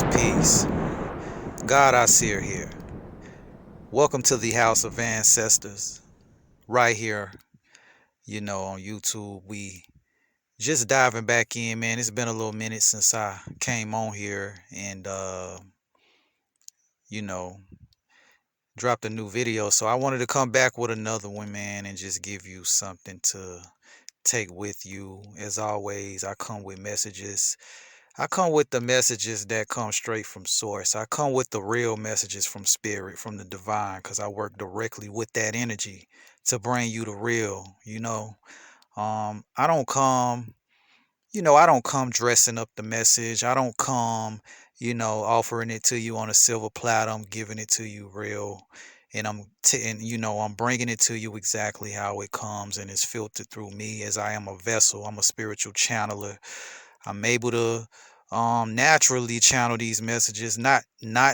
Peace. God, I see her here. Welcome to the House of Ancestors. Right here, on YouTube. We just diving back in, man. It's been a little minute since I came on here and, you know, dropped a new video. So I wanted to come back with another one, man, and just give you something to take with you. As always, I come with messages. I come with the messages that come straight from source. I come with the real messages from spirit, from the divine, because I work directly with that energy to bring you the real. I don't come, I don't come dressing up the message. I don't come, offering it to you on a silver platter. I'm giving it to you real. And I'm bringing it to you exactly how it comes, and it's filtered through me as I am a vessel. I'm a spiritual channeler. I'm able to naturally channel these messages, not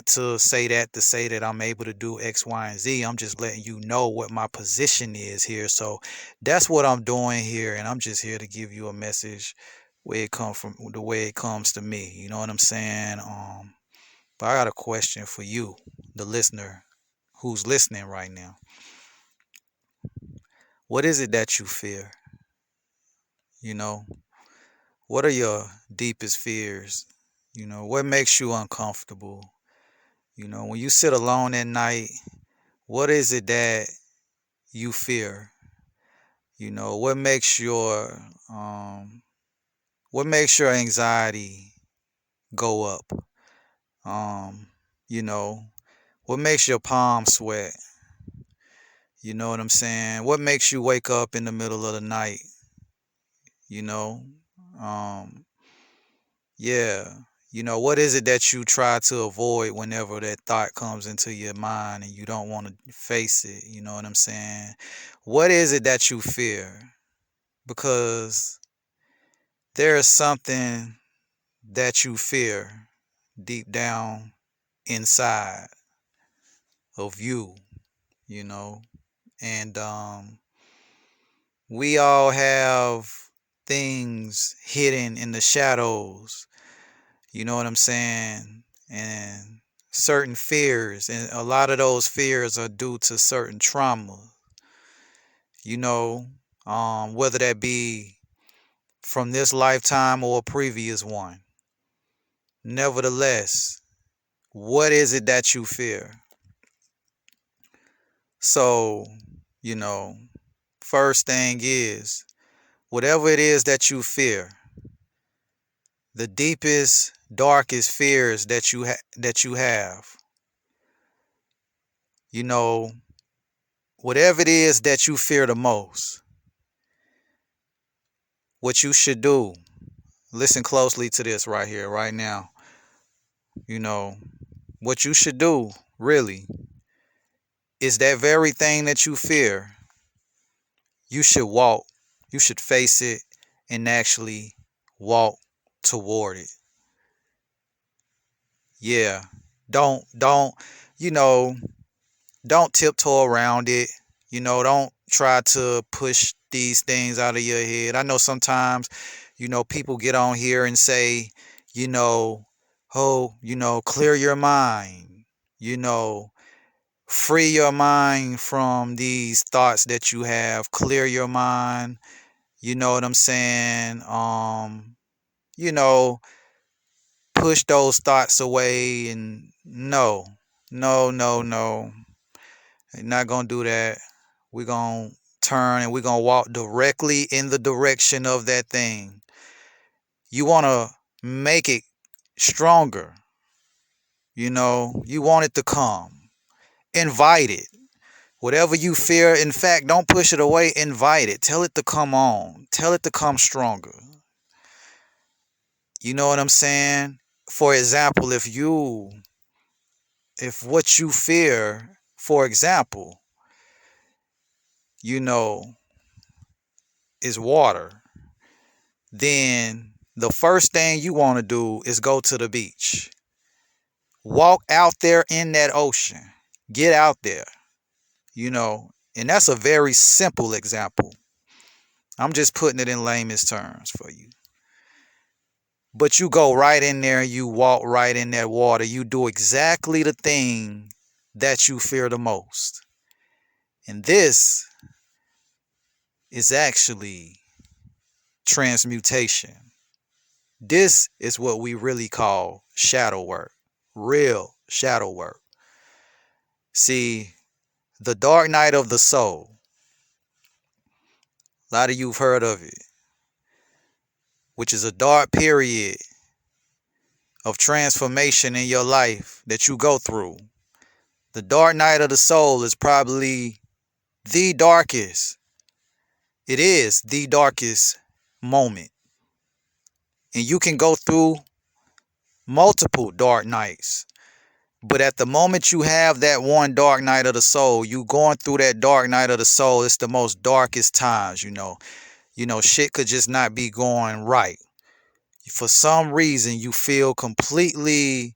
to say that I'm able to do X, Y, and Z. I'm just letting you know what my position is here. So that's what I'm doing here, and I'm just here to give you a message where it comes from, the way it comes to me. You know what I'm saying? But I got a question for you, the listener who's listening right now. What is it that you fear? You know, what are your deepest fears? What makes you uncomfortable? When you sit alone at night, what is it that you fear? What makes your anxiety go up? You know, what makes your palms sweat? You know what I'm saying? What makes you wake up in the middle of the night? You know? Um, yeah. What is it that you try to avoid whenever that thought comes into your mind and you don't want to face it? You know what I'm saying? What is it that you fear? Because there is something that you fear deep down inside of you, you know? And we all have things hidden in the shadows. You know what I'm saying? And certain fears, and a lot of those fears are due to certain trauma. Whether that be from this lifetime or a previous one. Nevertheless, what is it that you fear? So, you know, first thing is, whatever it is that you fear, the deepest, darkest fears that you have, whatever it is that you fear the most, what you should do, listen closely to this right here, right now. What you should do, really, is that very thing that you fear. You should face it and actually walk toward it. Yeah. Don't, you know, don't tiptoe around it. Don't try to push these things out of your head. I know sometimes, people get on here and say, you know, oh, clear your mind, you know, free your mind from these thoughts that you have, clear your mind. You know what I'm saying? You know, push those thoughts away, and no, no, no, no. You're not gonna do that. We're gonna turn and we're gonna walk directly in the direction of that thing. You wanna make it stronger. You want it to come. Invite it. Whatever you fear, in fact, don't push it away. Invite it. Tell it to come on. Tell it to come stronger. You know what I'm saying? For example, if what you fear, for example, you know, is water, then the first thing you want to do is go to the beach. Walk out there in that ocean. Get out there, and that's a very simple example. I'm just putting it in layman's terms for you. But you go right in there and you walk right in that water. You do exactly the thing that you fear the most. And this is actually transmutation. This is what we really call shadow work, real shadow work. See, the dark night of the soul, a lot of you've heard of it, which is a dark period of transformation in your life that you go through. The dark night of the soul is probably the darkest. It is the darkest moment. And you can go through multiple dark nights. But at the moment you have that one dark night of the soul, you going through that dark night of the soul, it's the most darkest times, you know. Shit could just not be going right. For some reason, you feel completely,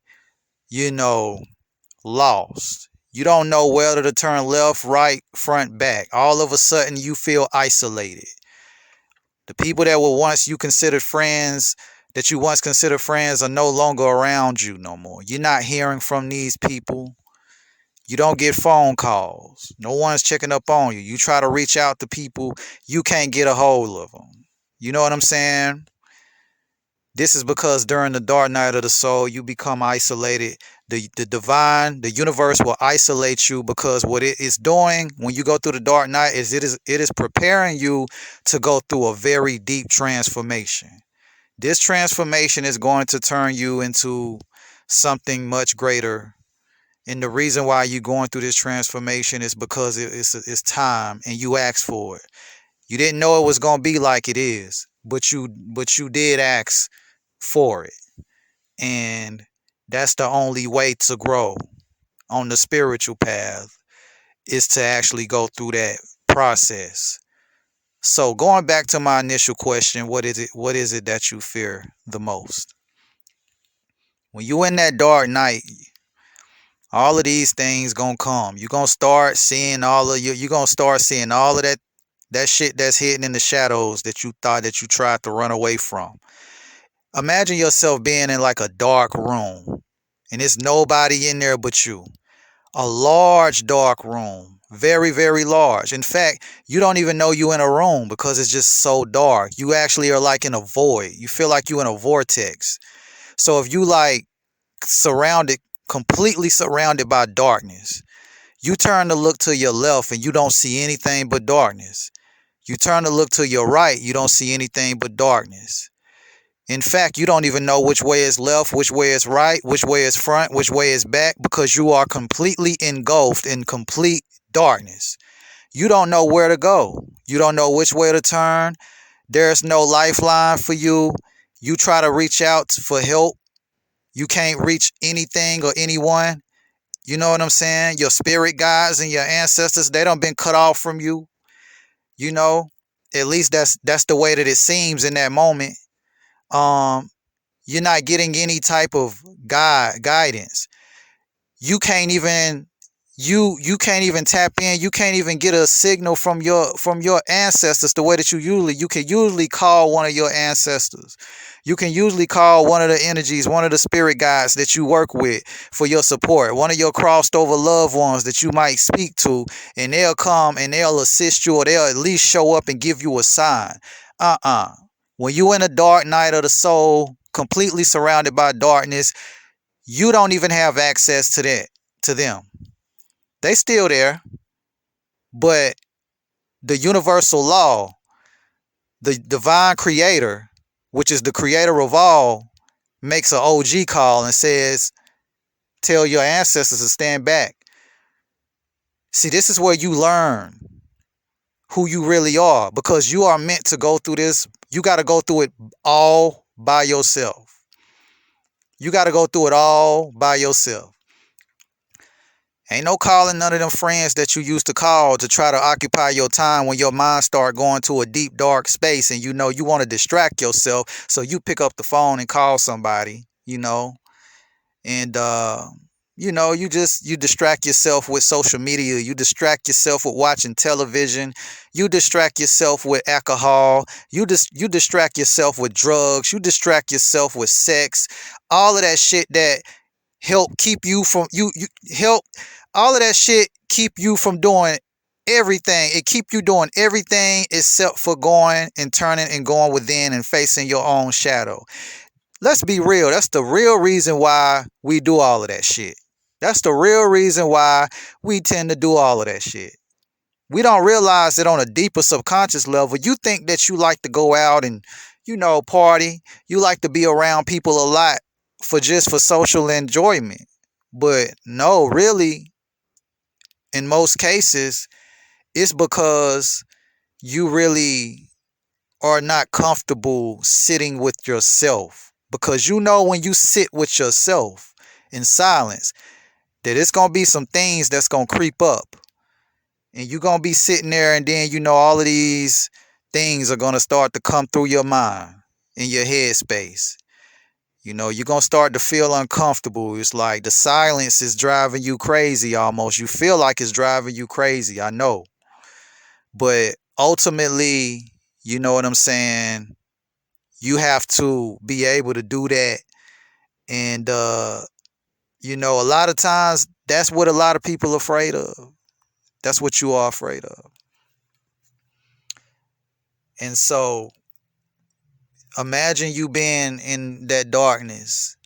lost. You don't know whether to turn left, right, front, back. All of a sudden, you feel isolated. The people that were once you considered friends, that you once considered friends, are no longer around you no more. You're not hearing from these people. You don't get phone calls. No one's checking up on you. You try to reach out to people, you can't get a hold of them. You know what I'm saying? This is because during the dark night of the soul, you become isolated. The divine, the universe will isolate you because what it is doing when you go through the dark night is it is preparing you to go through a very deep transformation. This transformation is going to turn you into something much greater. And the reason why you're going through this transformation is because it's time and you asked for it. You didn't know it was going to be like it is, but you did ask for it. And that's the only way to grow on the spiritual path, is to actually go through that process. So going back to my initial question, what is it that you fear the most? When you in that dark night, all of these things gonna come. You're gonna start seeing you're gonna start seeing all of that shit that's hidden in the shadows that you thought that you tried to run away from. Imagine yourself being in like a dark room and there's nobody in there but you. A large dark room, very, very large. In fact, you don't even know you're in a room because it's just so dark. You actually are like in a void. You feel like you're in a vortex. So if you like completely surrounded by darkness, you turn to look to your left and you don't see anything but darkness. You turn to look to your right, you don't see anything but darkness. In fact, you don't even know which way is left, which way is right, which way is front, which way is back, because you are completely engulfed in complete darkness. You don't know where to go. You don't know which way to turn. There's no lifeline for you. You try to reach out for help. You can't reach anything or anyone. You know what I'm saying? Your spirit guides and your ancestors, they done been cut off from you. You know, at least that's the way that it seems in that moment. You're not getting any type of guidance. You can't even you can't even tap in. You can't even get a signal from your ancestors the way that you can usually call one of your ancestors. You can usually call one of the energies, one of the spirit guides that you work with for your support, one of your crossed over loved ones that you might speak to, and they'll come and they'll assist you, or they'll at least show up and give you a sign. When you in a dark night of the soul, completely surrounded by darkness, you don't even have access to them. They still there, but the universal law, the divine creator, which is the creator of all, makes an OG call and says, tell your ancestors to stand back. See, this is where you learn who you really are, because you are meant to go through this. You got to go through it all by yourself. You got to go through it all by yourself. Ain't no calling none of them friends that you used to call to try to occupy your time when your mind start going to a deep, dark space and you know you want to distract yourself. So you pick up the phone and call somebody, and You distract yourself with social media, you distract yourself with watching television, you distract yourself with alcohol, you distract yourself with drugs, you distract yourself with sex, all of that shit that help keep you from you help all of that shit keep you from doing everything. It keep you doing everything except for going and turning and going within and facing your own shadow. Let's be real. That's the real reason why we do all of that shit. That's the real reason why we tend to do all of that shit. We don't realize that on a deeper subconscious level, you think that you like to go out and, party. You like to be around people a lot for social enjoyment. But no, really, in most cases, it's because you really are not comfortable sitting with yourself. Because when you sit with yourself in silence, that it's going to be some things that's going to creep up. And you're going to be sitting there, and then, all of these things are going to start to come through your mind, in your head space. You're going to start to feel uncomfortable. It's like the silence is driving you crazy almost. You feel like it's driving you crazy, I know. But ultimately, you know what I'm saying? You have to be able to do that. And, a lot of times, that's what a lot of people are afraid of. That's what you are afraid of. And so, imagine you being in that darkness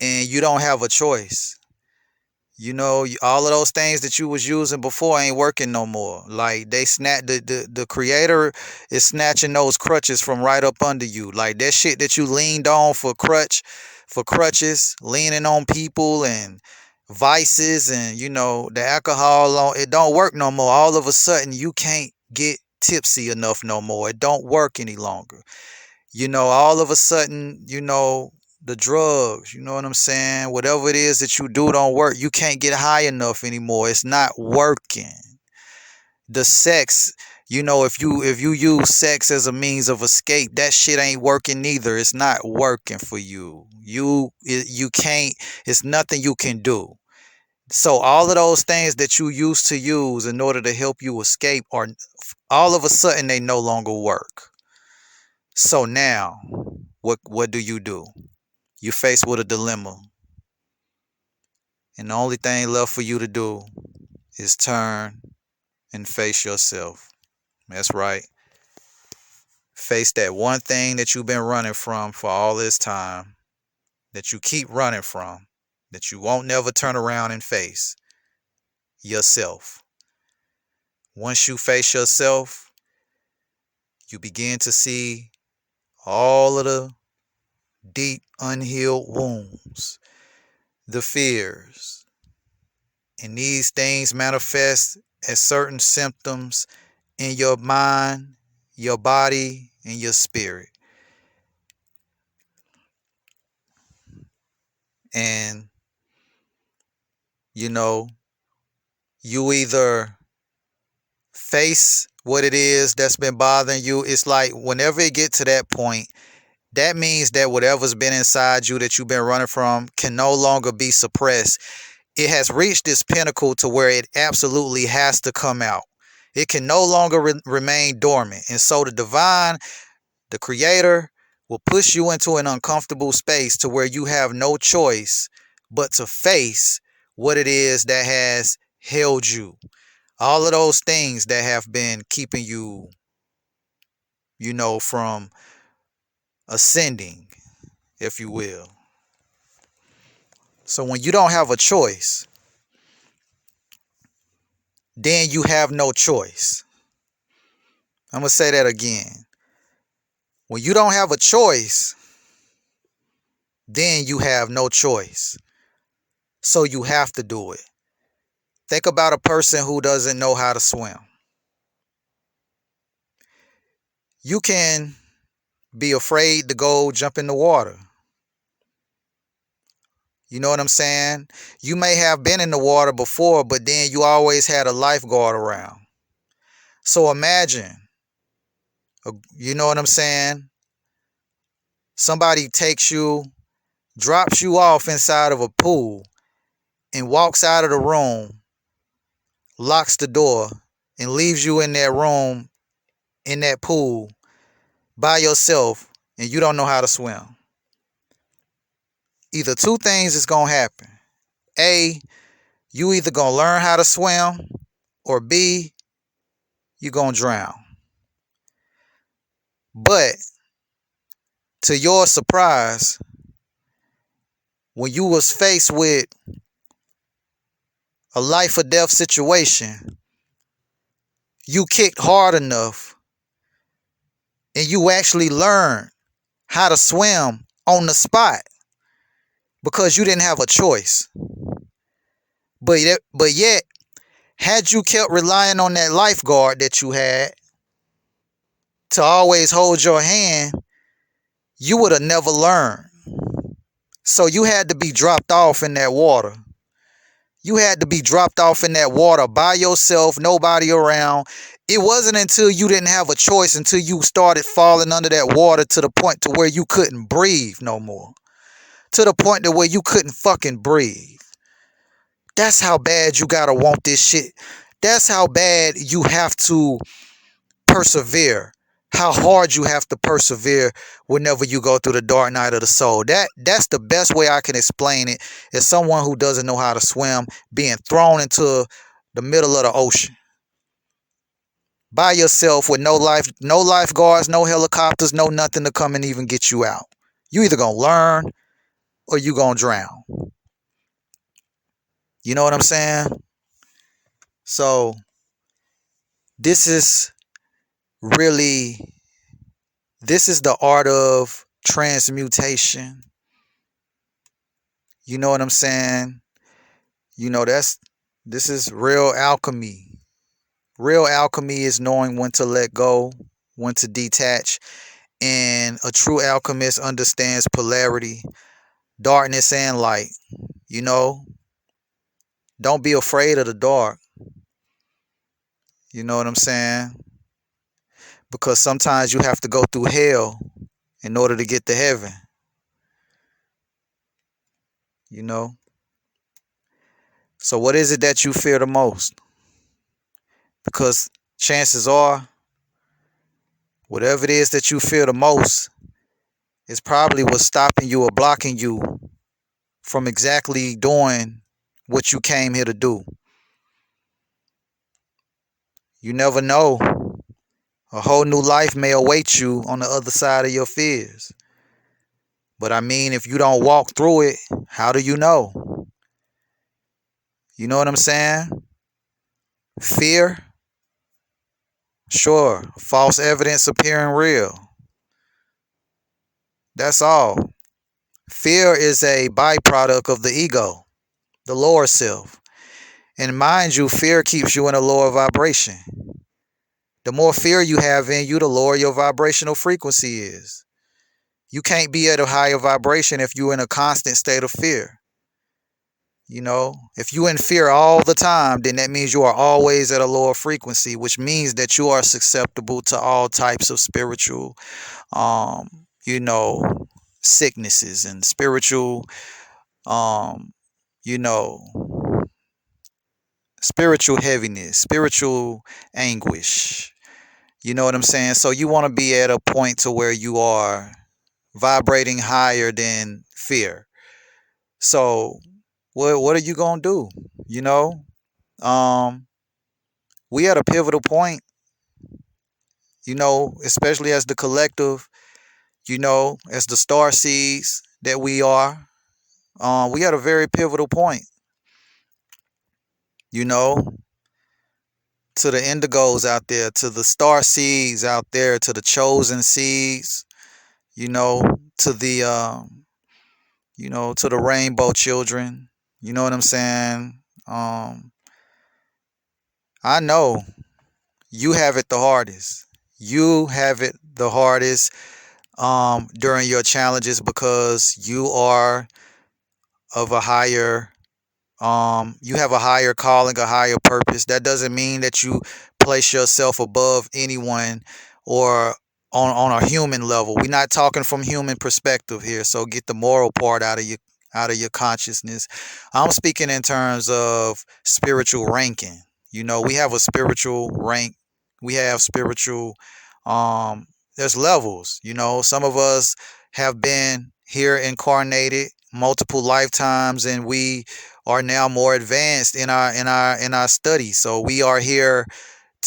and you don't have a choice. All of those things that you was using before ain't working no more. Like they the creator is snatching those crutches from right up under you. Like that shit that you leaned on for crutches, leaning on people and vices and the alcohol, it don't work no more. All of a sudden you can't get tipsy enough no more. It don't work any longer. All of a sudden, the drugs, you know what I'm saying? Whatever it is that you do don't work. You can't get high enough anymore. It's not working. The sex, if you use sex as a means of escape, that shit ain't working either. It's not working for you. You can't, it's nothing you can do. So all of those things that you used to use in order to help you escape are all of a sudden they no longer work. So now, what do? You're faced with a dilemma. And the only thing left for you to do is turn and face yourself. That's right. Face that one thing that you've been running from for all this time, that you keep running from, that you won't never turn around and face yourself. Once you face yourself, you begin to see all of the deep unhealed wounds, the fears. And these things manifest as certain symptoms in your mind, your body, and your spirit. And, you either face what it is that's been bothering you. It's like whenever it gets to that point, that means that whatever's been inside you that you've been running from can no longer be suppressed. It has reached this pinnacle to where it absolutely has to come out. It can no longer remain dormant. And so the divine, the creator, will push you into an uncomfortable space to where you have no choice but to face what it is that has held you. All of those things that have been keeping you, from ascending, if you will. So when you don't have a choice, then you have no choice. I'm going to say that again. When you don't have a choice, then you have no choice. So you have to do it. Think about a person who doesn't know how to swim. You can be afraid to go jump in the water. You know what I'm saying? You may have been in the water before, but then you always had a lifeguard around. So imagine, you know what I'm saying? Somebody takes you, drops you off inside of a pool, and walks out of the room, locks the door, and leaves you in that room, in that pool, by yourself, and you don't know how to swim, either two things is going to happen. A, you either going to learn how to swim, or B, you going to drown. But to your surprise, when you was faced with a life or death situation, you kicked hard enough and you actually learned how to swim on the spot because you didn't have a choice. But yet, had you kept relying on that lifeguard that you had to always hold your hand, you would have never learned. So you had to be dropped off in that water. You had to be dropped off in that water by yourself, nobody around. It wasn't until you didn't have a choice, until you started falling under that water to the point to where you couldn't breathe no more. To the point to where you couldn't fucking breathe. That's how bad you gotta want this shit. That's how bad you have to persevere. How hard you have to persevere whenever you go through the dark night of the soul. That's the best way I can explain it, as someone who doesn't know how to swim being thrown into the middle of the ocean by yourself with no lifeguards, no helicopters, no nothing to come and even get you out. You either gonna learn or you gonna drown. You know what I'm saying? So this is really, this is the art of transmutation. You know what I'm saying? You know, this is real alchemy. Real alchemy is knowing when to let go, when to detach. And a true alchemist understands polarity, darkness and light. You know, don't be afraid of the dark. You know what I'm saying? Because sometimes you have to go through hell in order to get to heaven. You know? So what is it that you fear the most? Because chances are, whatever it is that you fear the most is probably what's stopping you or blocking you from exactly doing what you came here to do. You never know. A whole new life may await you on the other side of your fears. But I mean, if you don't walk through it, how do you know? You know what I'm saying? Fear? Sure. False evidence appearing real. That's all. Fear is a byproduct of the ego, the lower self. And mind you, fear keeps you in a lower vibration. The more fear you have in you, the lower your vibrational frequency is. You can't be at a higher vibration if you're in a constant state of fear. You know, if you're in fear all the time, then that means you are always at a lower frequency, which means that you are susceptible to all types of spiritual, you know, sicknesses and spiritual, you know, spiritual heaviness, spiritual anguish. You know what I'm saying? So you want to be at a point to where you are vibrating higher than fear. So what are you gonna do? You know, we at a pivotal point. You know, especially as the collective. You know, as the star seeds that we are. We at a very pivotal point. You know, to the indigos out there, to the star seeds out there, to the chosen seeds. You know, to the to the rainbow children. You know what I'm saying? I know you have it the hardest. You have it the hardest during your challenges because you are of a higher you have a higher calling, a higher purpose. That doesn't mean that you place yourself above anyone or on a human level. We're not talking from human perspective here, so get the moral part out of out of your consciousness. I'm speaking in terms of spiritual ranking. You know, we have a spiritual rank. We have spiritual, um, there's levels. You know, some of us have been here incarnated multiple lifetimes, and we are now more advanced in our study. So we are here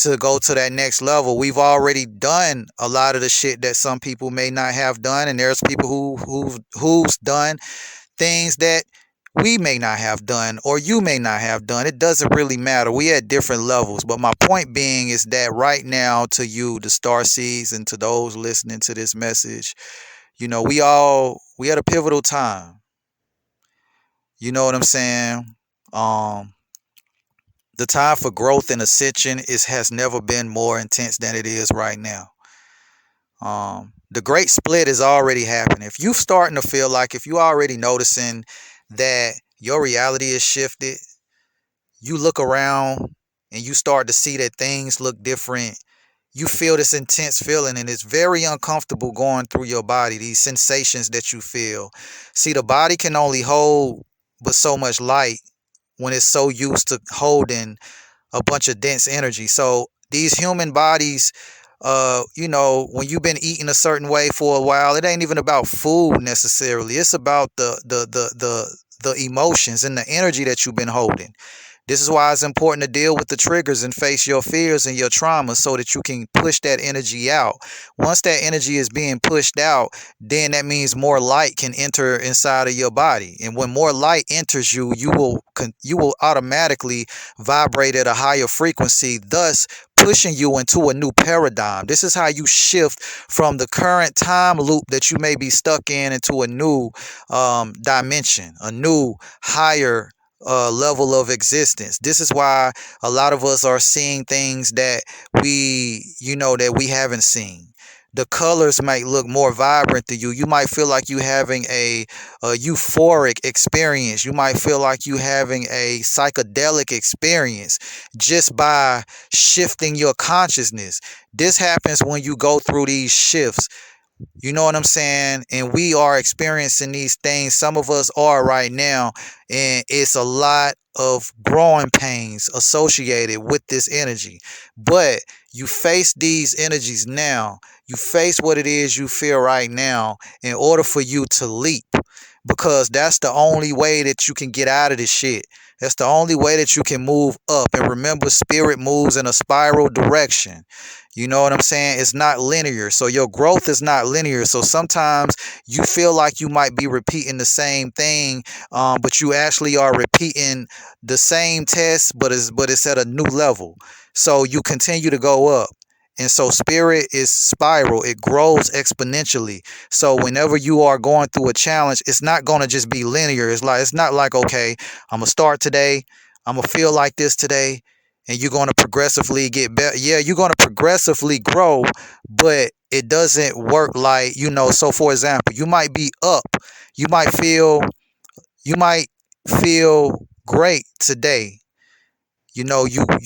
to go to that next level. We've already done a lot of the shit that some people may not have done, and there's people who's done things that we may not have done or you may not have done. It doesn't really matter. We at different levels. But my point being is that right now, to you, the star seeds, and to those listening to this message, you know, we at a pivotal time. You know what I'm saying? Um, the time for growth and ascension has never been more intense than it is right now. The great split is already happening. If you starting to feel like, if you already noticing that your reality is shifted, you look around and you start to see that things look different. You feel this intense feeling, and it's very uncomfortable going through your body, these sensations that you feel. See, the body can only hold but so much light when it's so used to holding a bunch of dense energy. So these human bodies, you know, when you've been eating a certain way for a while, it ain't even about food necessarily. It's about the emotions and the energy that you've been holding. This is why it's important to deal with the triggers and face your fears and your traumas so that you can push that energy out. Once that energy is being pushed out, then that means more light can enter inside of your body. And when more light enters you, you will automatically vibrate at a higher frequency, thus pushing you into a new paradigm. This is how you shift from the current time loop that you may be stuck in into a new dimension, a new higher level of existence. This is why a lot of us are seeing things that that we haven't seen. The colors might look more vibrant to you. You might feel like you having a euphoric experience. You might feel like you having a psychedelic experience just by shifting your consciousness. This happens when you go through these shifts. You know what I'm saying? And we are experiencing these things. Some of us are right now. And it's a lot of growing pains associated with this energy. But you face these energies now. You face what it is you feel right now in order for you to leap. Because that's the only way that you can get out of this shit. That's the only way that you can move up. And remember, spirit moves in a spiral direction. You know what I'm saying? It's not linear. So your growth is not linear. So sometimes you feel like you might be repeating the same thing, but you actually are repeating the same test, but it's at a new level. So you continue to go up. And so spirit is spiral. It grows exponentially. So whenever you are going through a challenge, it's not going to just be linear. It's not like, okay, I'm going to start today. I'm going to feel like this today. And you're going to progressively get better. Yeah, you're going to progressively grow, but it doesn't work like, so for example, you might be up. You might feel great today. You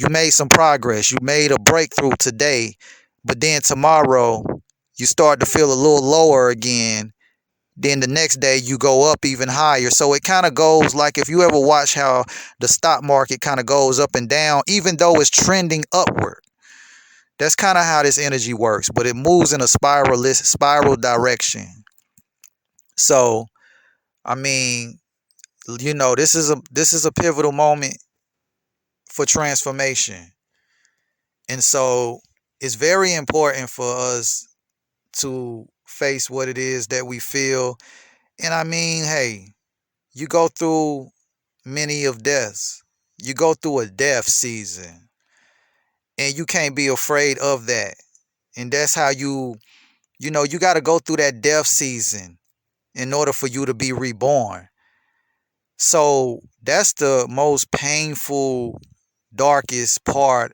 made some progress. You made a breakthrough today, but then tomorrow you start to feel a little lower again. Then the next day you go up even higher. So it kind of goes like, if you ever watch how the stock market kind of goes up and down, even though it's trending upward. That's kind of how this energy works, but it moves in a spiral direction. So, I mean, this is a pivotal moment for transformation. And so it's very important for us to face what it is that we feel. And I mean, hey, you go through many of deaths. You go through a death season. And you can't be afraid of that. And that's how you got to go through that death season in order for you to be reborn. So that's the most painful, darkest part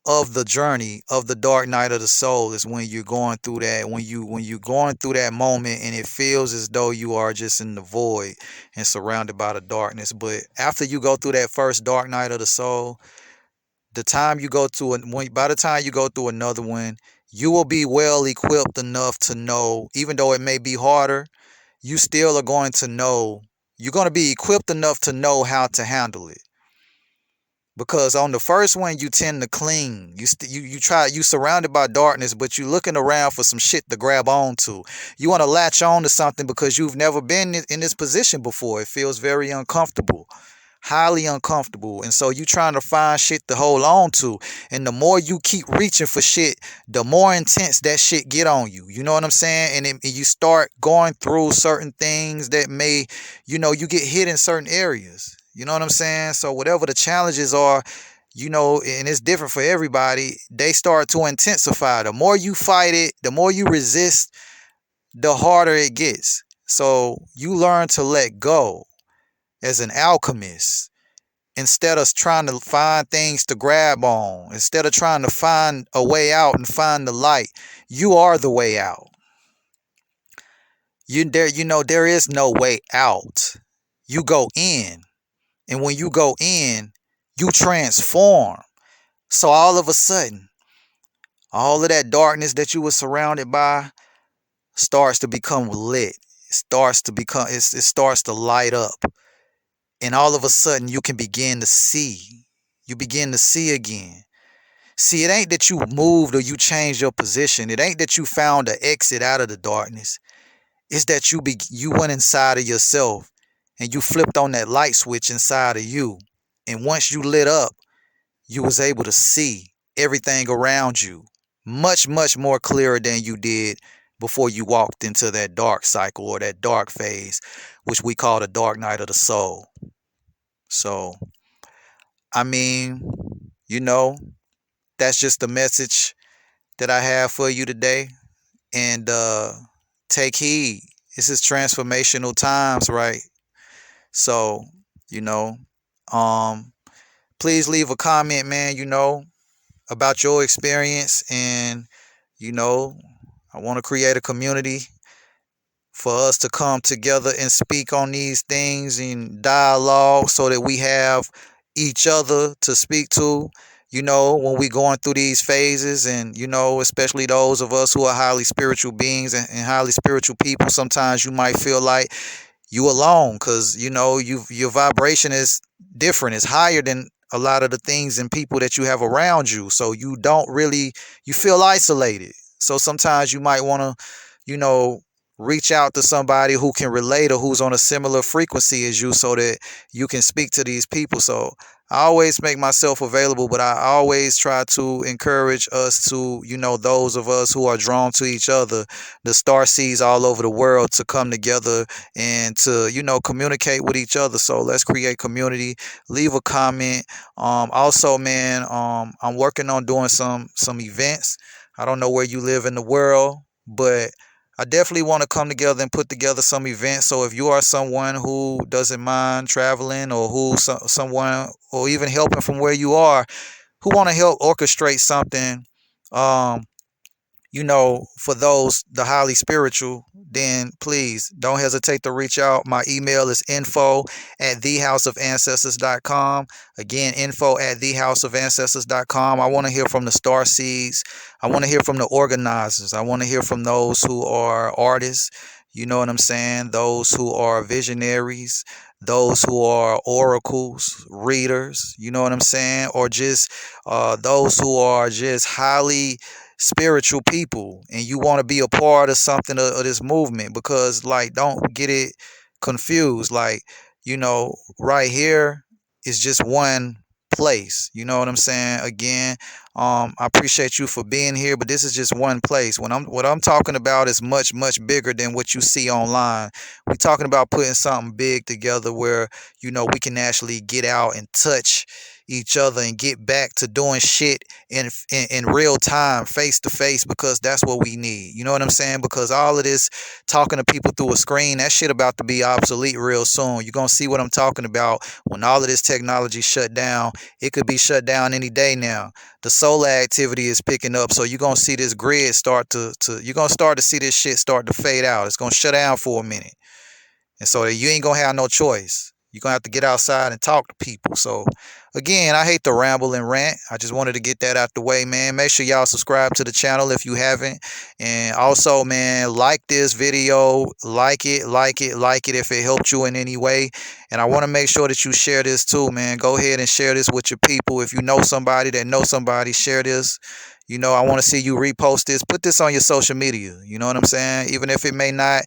of the journey of the dark night of the soul, is when you're going through that, when you're going through that moment, and it feels as though you are just in the void and surrounded by the darkness. But after you go through that first dark night of the soul, by the time you go through another one, you will be well equipped enough to know, even though it may be harder, you still are going to know You're going to be equipped enough to know how to handle it. Because on the first one, you tend to cling. You surrounded by darkness, but you looking around for some shit to grab onto. You want to latch on to something because you've never been in this position before. It feels very uncomfortable, highly uncomfortable. And so you trying to find shit to hold on to. And the more you keep reaching for shit, the more intense that shit get on you. You know what I'm saying? And you start going through certain things that may, you get hit in certain areas. You know what I'm saying? So whatever the challenges are, and it's different for everybody, they start to intensify. The more you fight it, the more you resist, the harder it gets. So you learn to let go as an alchemist. Instead of trying to find things to grab on, instead of trying to find a way out and find the light, you are the way out. There is no way out. You go in. And when you go in, you transform. So all of a sudden, all of that darkness that you were surrounded by starts to become lit. It starts to light up. And all of a sudden you can begin to see. You begin to see again. See, it ain't that you moved or you changed your position. It ain't that you found an exit out of the darkness. It's that you went inside of yourself and you flipped on that light switch inside of you. And once you lit up, you was able to see everything around you much, much more clearer than you did before you walked into that dark cycle or that dark phase, which we call the dark night of the soul. So, I mean, that's just the message that I have for you today. And take heed. This is transformational times, right? So, please leave a comment, man, about your experience. And, I want to create a community for us to come together and speak on these things in dialogue so that we have each other to speak to, when we going through these phases. And, especially those of us who are highly spiritual beings and highly spiritual people, sometimes you might feel like you alone because, your vibration is different. It's higher than a lot of the things and people that you have around you. So you feel isolated. So sometimes you might want to, reach out to somebody who can relate or who's on a similar frequency as you so that you can speak to these people. So I always make myself available, but I always try to encourage us to, those of us who are drawn to each other, the star seeds all over the world, to come together and to, communicate with each other. So let's create community. Leave a comment. Also, man, I'm working on doing some events. I don't know where you live in the world, but I definitely want to come together and put together some events. So if you are someone who doesn't mind traveling, or someone, or even helping from where you are, who want to help orchestrate something, for the highly spiritual, then please don't hesitate to reach out. My email is info@thehouseofancestors.com. Again, info@thehouseofancestors.com. I want to hear from the star seeds. I want to hear from the organizers. I want to hear from those who are artists. You know what I'm saying? Those who are visionaries, those who are oracles, readers, you know what I'm saying? Or just those who are just highly spiritual people, and you want to be a part of something of this movement. Because, don't get it confused. Right here is just one place. You know what I'm saying? Again, I appreciate you for being here, but this is just one place. What I'm talking about is much, much bigger than what you see online. We're talking about putting something big together where, we can actually get out and touch each other and get back to doing shit in real time, face to face, because that's what we need. You know what I'm saying? Because all of this talking to people through a screen, that shit about to be obsolete real soon. You're gonna see what I'm talking about when all of this technology shut down. It could be shut down any day now. The solar activity is picking up, so you're gonna see this grid you're gonna start to see this shit start to fade out. It's gonna shut down for a minute. And so you ain't gonna have no choice. You're going to have to get outside and talk to people. So, again, I hate to ramble and rant. I just wanted to get that out the way, man. Make sure y'all subscribe to the channel if you haven't. And also, man, like this video. Like it, like it, like it if it helped you in any way. And I want to make sure that you share this too, man. Go ahead and share this with your people. If you know somebody that knows somebody, share this. You know, I want to see you repost this. Put this on your social media. You know what I'm saying? Even if it may not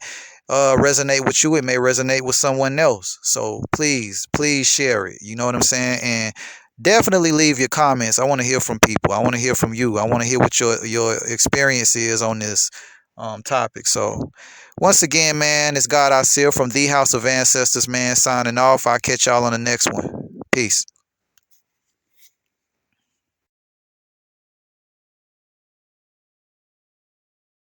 resonate with you, it may resonate with someone else. So please share it. You know what I'm saying? And definitely leave your comments. I want to hear from people. I want to hear from you. I want to hear what your experience is on this topic. So once again, man, it's God I see from the House of Ancestors, man, signing off. I'll catch y'all on the next one. Peace.